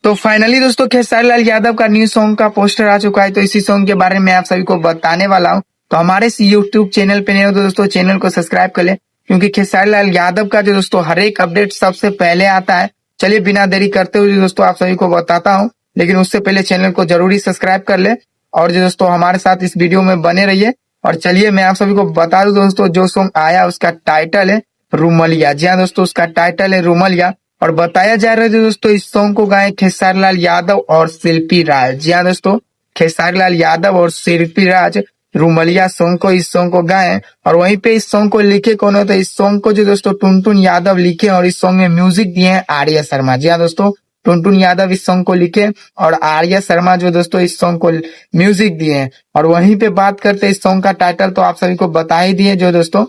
तो फाइनली दोस्तों खेसारी लाल यादव का न्यू सॉन्ग का पोस्टर आ चुका है। तो इसी सॉन्ग के बारे में आप सभी को बताने वाला हूँ। तो हमारे इस यूट्यूब चैनल पे नए हो तो दोस्तों चैनल को सब्सक्राइब कर ले, क्योंकि खेसारी लाल यादव का जो दोस्तों हर एक अपडेट सबसे पहले आता है। चलिए बिना देरी करते हुए दोस्तों आप सभी को बताता हूँ, लेकिन उससे पहले चैनल को जरूरी सब्सक्राइब कर ले और जो दोस्तों हमारे साथ इस वीडियो में बने रहिए। और चलिए मैं आप सभी को बता दूं दोस्तों, जो सॉन्ग आया उसका टाइटल है रूमलिया। जी हाँ दोस्तों, उसका टाइटल है रूमलिया और बताया जा रहा है दोस्तों इस सॉन्ग को गाए खेसारी लाल यादव और शिल्पी राज। जी हाँ दोस्तों, खेसारी लाल यादव और शिल्पी राज रूमलिया सॉन्ग को इस सॉन्ग को गाए। और वहीं पे इस सॉन्ग को लिखे कौन है, तो इस सॉन्ग को जो दोस्तों टुनटुन यादव लिखे और इस सॉन्ग में म्यूजिक दिए हैं आर्या शर्मा। जी हाँ दोस्तों, टुनटुन यादव इस सॉन्ग को लिखे और आर्या शर्मा जो दोस्तों इस सॉन्ग को म्यूजिक दिए हैं। और वहीं पे बात करते हैं इस सॉन्ग का टाइटल, तो आप सभी को बता ही दिए जो दोस्तों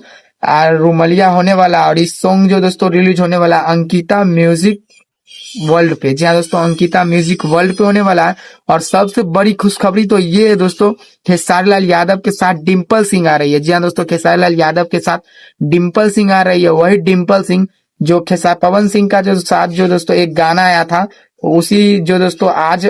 रूमलिया होने वाला। और इस सॉन्ग जो दोस्तों रिलीज होने वाला अंकिता म्यूजिक वर्ल्ड पे। जी हाँ दोस्तों, अंकिता म्यूजिक वर्ल्ड पे होने वाला है। और सबसे बड़ी खुशखबरी तो ये है दोस्तों, खेसारी लाल यादव के साथ डिम्पल सिंह आ रही है। जी हाँ दोस्तों, खेसारी लाल यादव के साथ डिम्पल सिंह आ रही है। वही डिम्पल सिंह जो पवन सिंह का जो साथ जो दोस्तों एक गाना आया था, उसी जो दोस्तों आज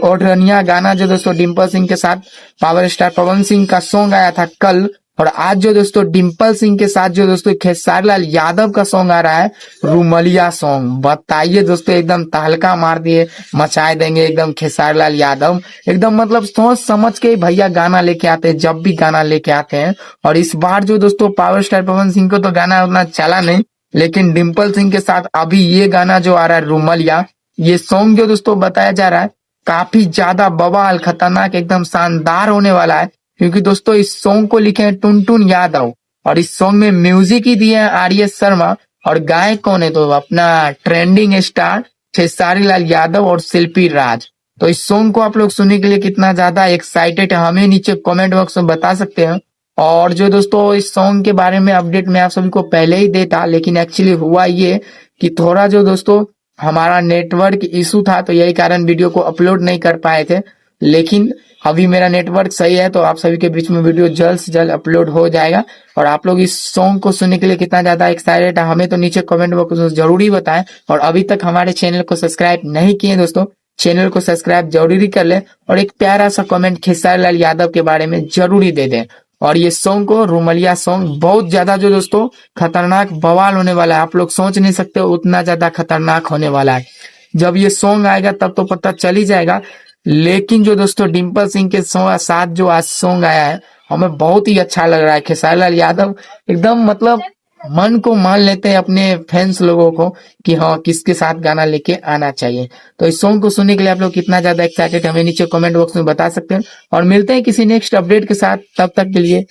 ओढ़निया गाना जो दोस्तों डिम्पल सिंह के साथ पावर स्टार पवन सिंह का सॉन्ग आया था कल। और आज जो दोस्तों डिम्पल सिंह के साथ जो दोस्तों खेसारी लाल यादव का सॉन्ग आ रहा है रूमलिया सॉन्ग। बताइए दोस्तों, एकदम तहलका मार दिए, मचाए देंगे एकदम खेसारी लाल यादव। एकदम मतलब सोच समझ के भैया गाना लेके आते हैं, जब भी गाना लेके आते हैं। और इस बार जो दोस्तों पावर स्टार पवन सिंह को तो गाना उतना चला नहीं, लेकिन डिम्पल सिंह के साथ अभी ये गाना जो आ रहा है रूमलिया, ये सॉन्ग जो दोस्तों बताया जा रहा है काफी ज्यादा बवाल खतरनाक एकदम शानदार होने वाला है। क्योंकि दोस्तों इस सॉन्ग को लिखे हैं टुनटुन यादव और इस सॉन्ग में म्यूजिक ही दिए हैं आर्या शर्मा। और गायक कौन है, तो अपना ट्रेंडिंग स्टार खेसारी लाल यादव और शिल्पी राज। तो इस सॉन्ग को आप लोग सुनने के लिए कितना ज्यादा एक्साइटेड है हमें नीचे कमेंट बॉक्स में बता सकते हैं। और जो दोस्तों इस सॉन्ग के बारे में अपडेट मैं आप सभी को पहले ही देता, लेकिन एक्चुअली हुआ ये कि थोड़ा जो दोस्तों हमारा नेटवर्क इशू था, तो यही कारण वीडियो को अपलोड नहीं कर पाए थे। लेकिन अभी मेरा नेटवर्क सही है, तो आप सभी के बीच में वीडियो जल्द से जल्द अपलोड हो जाएगा। और आप लोग इस सॉन्ग को सुनने के लिए कितना ज्यादा एक्साइटेड है हमें तो नीचे कमेंट बॉक्स में जरूरी बताएं। और अभी तक हमारे चैनल को सब्सक्राइब नहीं किए दोस्तों, चैनल को सब्सक्राइब जरूरी कर ले और एक प्यारा सा कमेंट खेसारी लाल यादव के बारे में जरूरी दे दें। और ये सॉन्ग को रूमलिया सॉन्ग बहुत ज्यादा जो दोस्तों खतरनाक बवाल होने वाला है, आप लोग सोच नहीं सकते उतना ज्यादा खतरनाक होने वाला है। जब ये सॉन्ग आएगा तब तो पता चल ही जाएगा। लेकिन जो दोस्तों डिम्पल सिंह के साथ जो आज सॉन्ग आया है हमें बहुत ही अच्छा लग रहा है। खेसारी लाल यादव एकदम मतलब मन को मान लेते हैं अपने फैंस लोगों को कि हाँ किसके साथ गाना लेके आना चाहिए। तो इस सॉन्ग को सुनने के लिए आप लोग कितना ज्यादा एक्साइटेड हमें नीचे कमेंट बॉक्स में बता सकते हैं। और मिलते हैं किसी नेक्स्ट अपडेट के साथ, तब तक के लिए